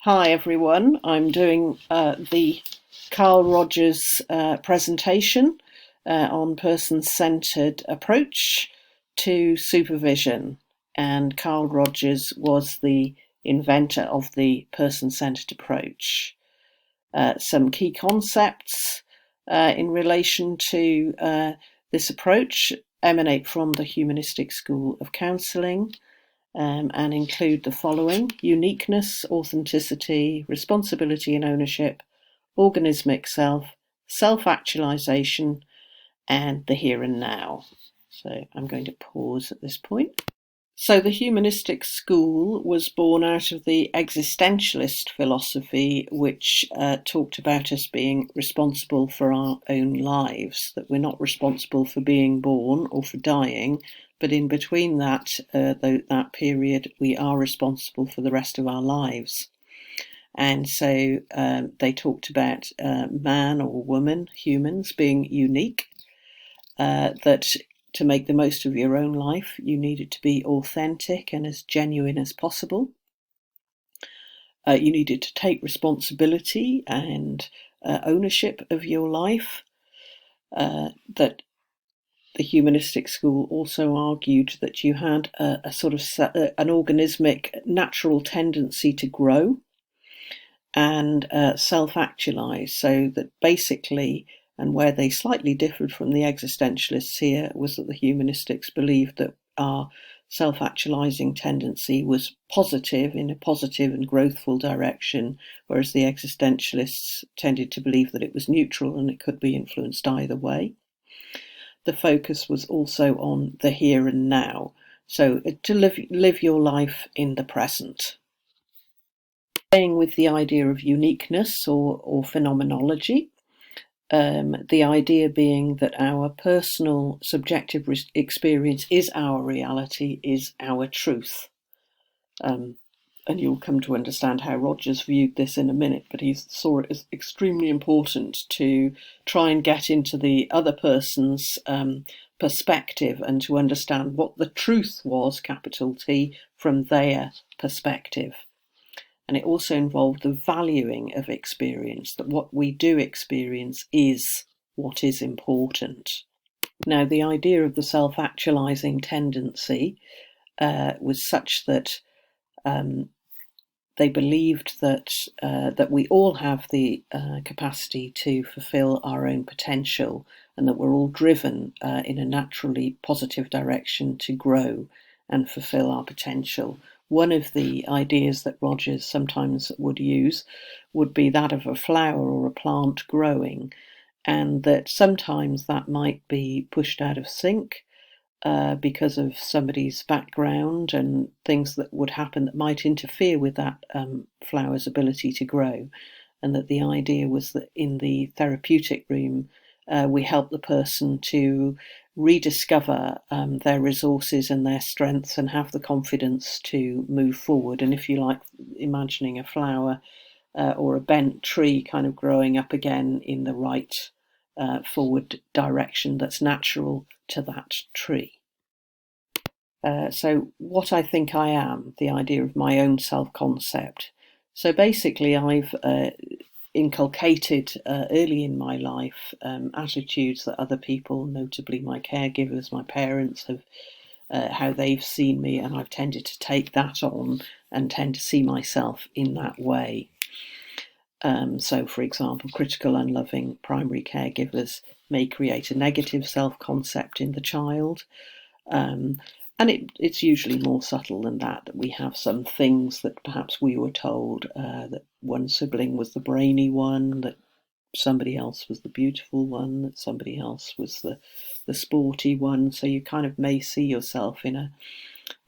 Hi everyone, I'm doing the Carl Rogers presentation on person-centered approach to supervision, and Carl Rogers was the inventor of the person-centered approach. Some key concepts in relation to this approach emanate from the Humanistic School of Counselling, and include the following: uniqueness, authenticity, responsibility and ownership, organismic self, self-actualization, and the here and now. So I'm going to pause at this point. So the Humanistic School was born out of the existentialist philosophy, which talked about us being responsible for our own lives, that we're not responsible for being born or for dying, but in between that period, we are responsible for the rest of our lives. And so they talked about man or woman, humans, being unique, that to make the most of your own life, you needed to be authentic and as genuine as possible. You needed to take responsibility and ownership of your life. That the Humanistic School also argued that you had a sort of an organismic natural tendency to grow and self-actualize, so that basically, and where they slightly differed from the existentialists here, was that the humanistics believed that our self-actualizing tendency was positive, in a positive and growthful direction, whereas the existentialists tended to believe that it was neutral and it could be influenced either way. The focus was also on the here and now, so to live your life in the present. Staying with the idea of uniqueness or phenomenology, the idea being that our personal subjective experience is our reality, is our truth. And you'll come to understand how Rogers viewed this in a minute, but he saw it as extremely important to try and get into the other person's perspective and to understand what the truth was, capital T, from their perspective. And it also involved the valuing of experience, that what we do experience is what is important. Now, the idea of the self-actualizing tendency was such that they believed that we all have the capacity to fulfill our own potential, and that we're all driven in a naturally positive direction to grow and fulfill our potential. One of the ideas that Rogers sometimes would use would be that of a flower or a plant growing, and that sometimes that might be pushed out of sync because of somebody's background and things that would happen that might interfere with that flower's ability to grow. And that the idea was that in the therapeutic room, we help the person to rediscover their resources and their strengths and have the confidence to move forward. And if you like, imagining a flower or a bent tree kind of growing up again in the right forward direction that's natural to that tree. So what I think I am, the idea of my own self-concept. So basically I've inculcated early in my life attitudes that other people, notably my caregivers, my parents, have how they've seen me, and I've tended to take that on and tend to see myself in that way. So, for example, critical, unloving primary caregivers may create a negative self-concept in the child. And it's usually more subtle than that, that we have some things that perhaps we were told that one sibling was the brainy one, that somebody else was the beautiful one, that somebody else was the sporty one. So you kind of may see yourself in a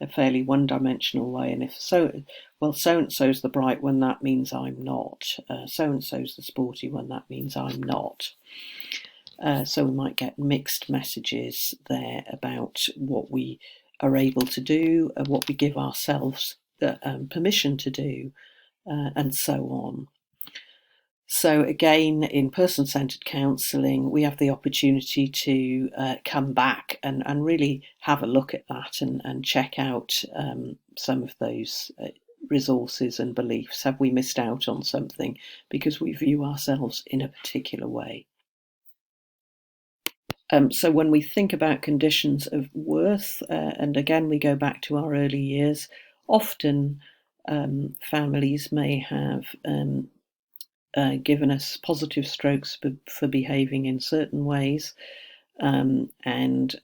fairly one-dimensional way. And if so-and-so's the bright one, that means I'm not. So-and-so's the sporty one, that means I'm not. So we might get mixed messages there about what we are able to do, what we give ourselves permission to do, and so on. So again, in person-centered counselling, we have the opportunity to come back and really have a look at that and check out some of those resources and beliefs? Have we missed out on something because we view ourselves in a particular way? So when we think about conditions of worth, and again we go back to our early years, often families may have given us positive strokes for behaving in certain ways, and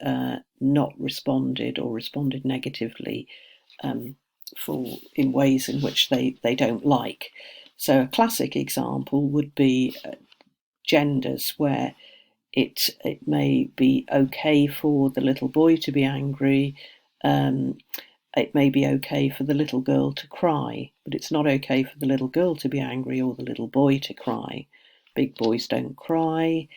not responded or responded negatively in ways in which they don't like. So a classic example would be genders, where it may be okay for the little boy to be angry. It may be okay for the little girl to cry, but it's not okay for the little girl to be angry or the little boy to cry. Big boys don't cry.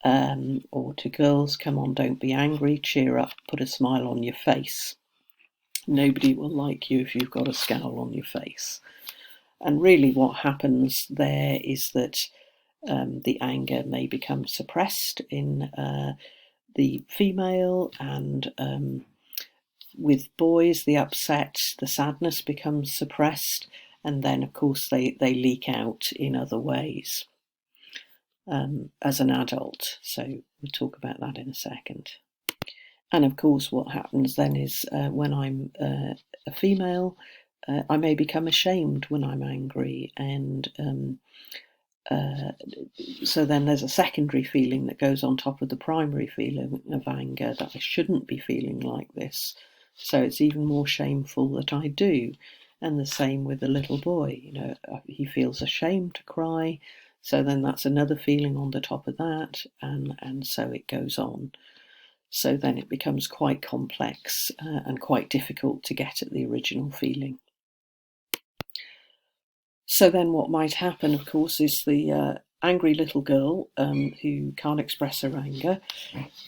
Or to girls, come on, don't be angry, cheer up, put a smile on your face. Nobody will like you if you've got a scowl on your face. And really what happens there is that the anger may become suppressed in the female, and with boys, the upset, the sadness becomes suppressed, and then of course they leak out in other ways as an adult. So we'll talk about that in a second. And of course what happens then is when I'm a female, I may become ashamed when I'm angry, and so then there's a secondary feeling that goes on top of the primary feeling of anger, that I shouldn't be feeling like this. So it's even more shameful that I do. And the same with the little boy, he feels ashamed to cry. So then that's another feeling on the top of that, and so it goes on. So then it becomes quite complex and quite difficult to get at the original feeling. So then what might happen, of course, is the angry little girl who can't express her anger,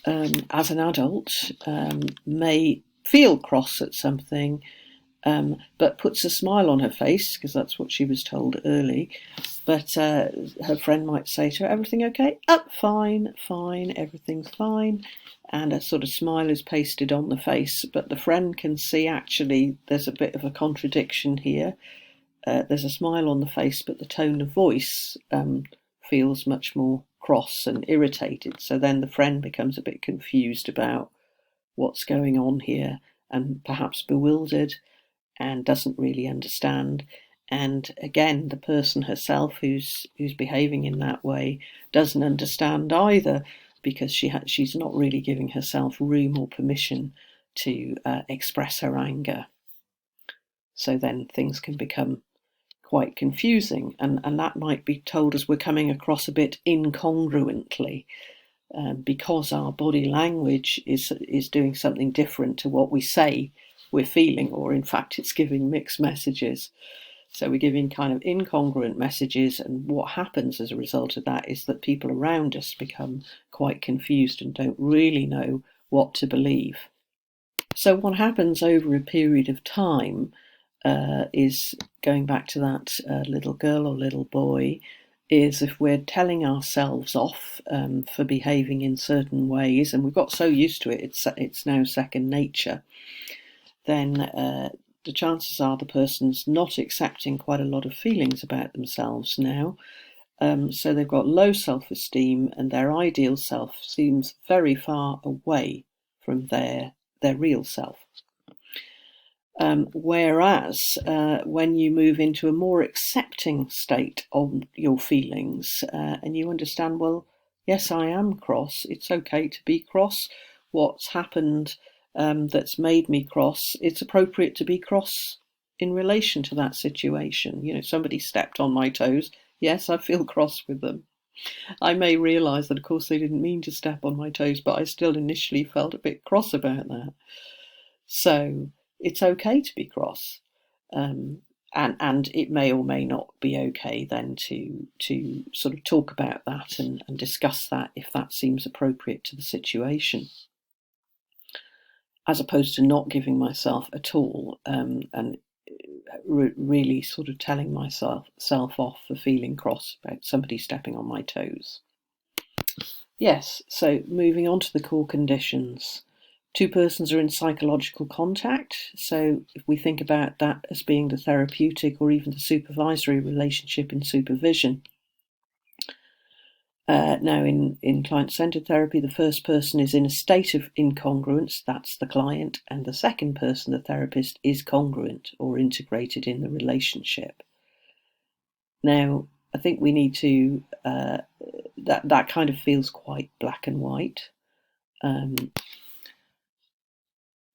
as an adult, may feel cross at something, but puts a smile on her face, because that's what she was told early. But her friend might say to her, everything okay? Fine, everything's fine. And a sort of smile is pasted on the face, but the friend can see actually there's a bit of a contradiction here. There's a smile on the face, but the tone of voice feels much more cross and irritated. So then the friend becomes a bit confused about what's going on here, and perhaps bewildered, and doesn't really understand. And again, the person herself who's behaving in that way doesn't understand either, because she's not really giving herself room or permission to express her anger. So then things can become quite confusing, and that might be told as we're coming across a bit incongruently, because our body language is doing something different to what we say we're feeling, or in fact it's giving mixed messages. So we're giving kind of incongruent messages, and what happens as a result of that is that people around us become quite confused and don't really know what to believe. So what happens over a period of time is, going back to that little girl or little boy, is if we're telling ourselves off for behaving in certain ways, and we've got so used to it, it's now second nature, then the chances are the person's not accepting quite a lot of feelings about themselves now. So they've got low self-esteem, and their ideal self seems very far away from their real self. Whereas when you move into a more accepting state of your feelings, and you understand, well, yes, I am cross, it's okay to be cross, what's happened that's made me cross, it's appropriate to be cross in relation to that situation. Somebody stepped on my toes, yes, I feel cross with them. I may realise that, of course, they didn't mean to step on my toes, but I still initially felt a bit cross about that. So it's okay to be cross, and it may or may not be okay then to sort of talk about that and discuss that if that seems appropriate to the situation, as opposed to not giving myself at all, and really sort of telling myself off for feeling cross about somebody stepping on my toes. Yes, so moving on to the core conditions. Two persons are in psychological contact. So if we think about that as being the therapeutic or even the supervisory relationship in supervision. Now, in client-centered therapy, the first person is in a state of incongruence, that's the client, and the second person, the therapist, is congruent or integrated in the relationship. Now, I think we need to, that kind of feels quite black and white.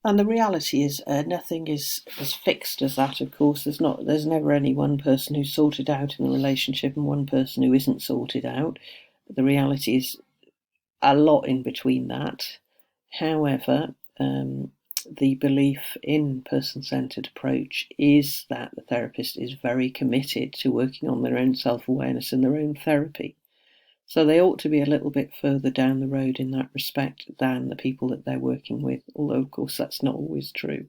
And the reality is nothing is as fixed as that, of course. There's never any one person who's sorted out in the relationship and one person who isn't sorted out. The reality is a lot in between that. However, the belief in person-centered approach is that the therapist is very committed to working on their own self-awareness and their own therapy. So they ought to be a little bit further down the road in that respect than the people that they're working with, although of course that's not always true.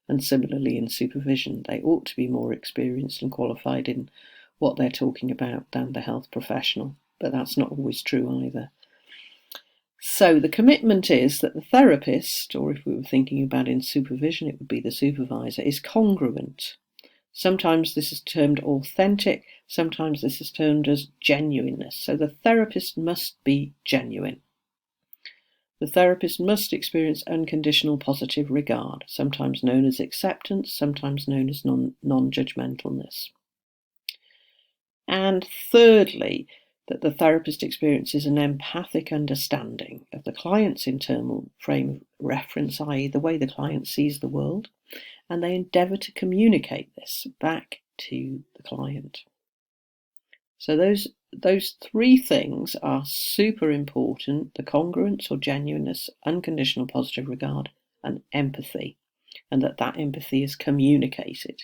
And similarly in supervision, they ought to be more experienced and qualified in what they're talking about than the health professional, but that's not always true either. So the commitment is that the therapist, or if we were thinking about in supervision, it would be the supervisor, is congruent. Sometimes this is termed authentic, sometimes this is termed as genuineness. So the therapist must be genuine. The therapist must experience unconditional positive regard, sometimes known as acceptance, sometimes known as non-judgmentalness. And thirdly, that the therapist experiences an empathic understanding of the client's internal frame of reference, i.e. the way the client sees the world, and they endeavour to communicate this back to the client. So those three things are super important: the congruence or genuineness, unconditional positive regard, and empathy, and that empathy is communicated.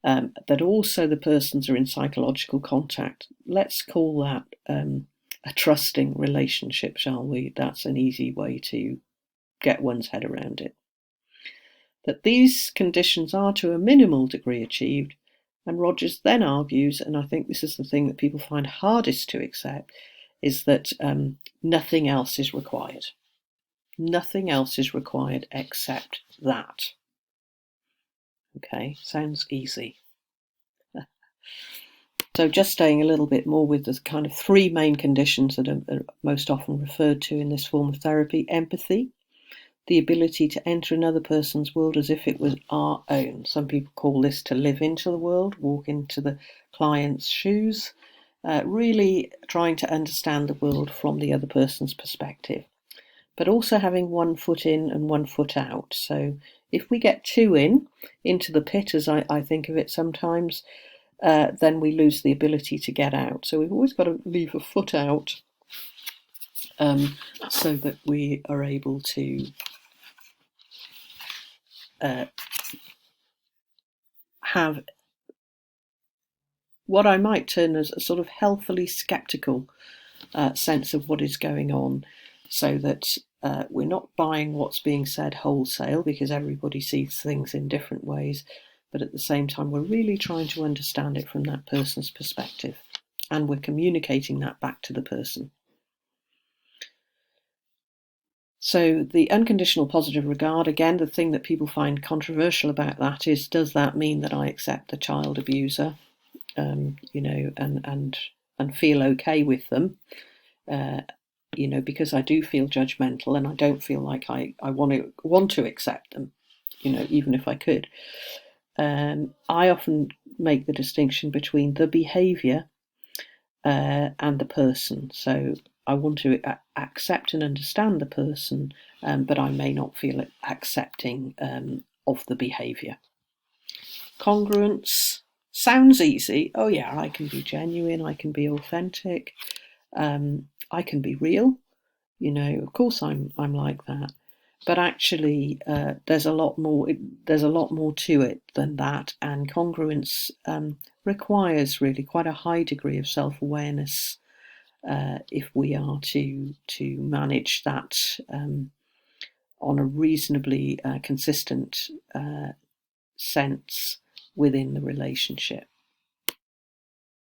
That also the persons are in psychological contact. Let's call that a trusting relationship, shall we? That's an easy way to get one's head around it. That these conditions are to a minimal degree achieved, and Rogers then argues, and I think this is the thing that people find hardest to accept, is that nothing else is required. Nothing else is required except that. Okay, sounds easy. So just staying a little bit more with the kind of three main conditions that are most often referred to in this form of therapy: empathy, the ability to enter another person's world as if it was our own. Some people call this to live into the world, walk into the client's shoes, really trying to understand the world from the other person's perspective, but also having one foot in and one foot out. So if we get two into the pit, as I think of it sometimes, then we lose the ability to get out. So we've always got to leave a foot out so that we are able to have what I might term as a sort of healthily skeptical sense of what is going on, so that we're not buying what's being said wholesale, because everybody sees things in different ways, but at the same time we're really trying to understand it from that person's perspective, and we're communicating that back to the person. So the unconditional positive regard, again, the thing that people find controversial about that is, does that mean that I accept the child abuser, and feel okay with them, because I do feel judgmental and I don't feel like I want to accept them, even if I could. I often make the distinction between the behaviour and the person. So I want to accept and understand the person, but I may not feel accepting of the behaviour. Congruence sounds easy. Oh yeah, I can be genuine, I can be authentic, I can be real. Of course I'm like that. But actually, there's a lot more. There's a lot more to it than that, and congruence requires really quite a high degree of self-awareness if we are to manage that on a reasonably consistent sense within the relationship.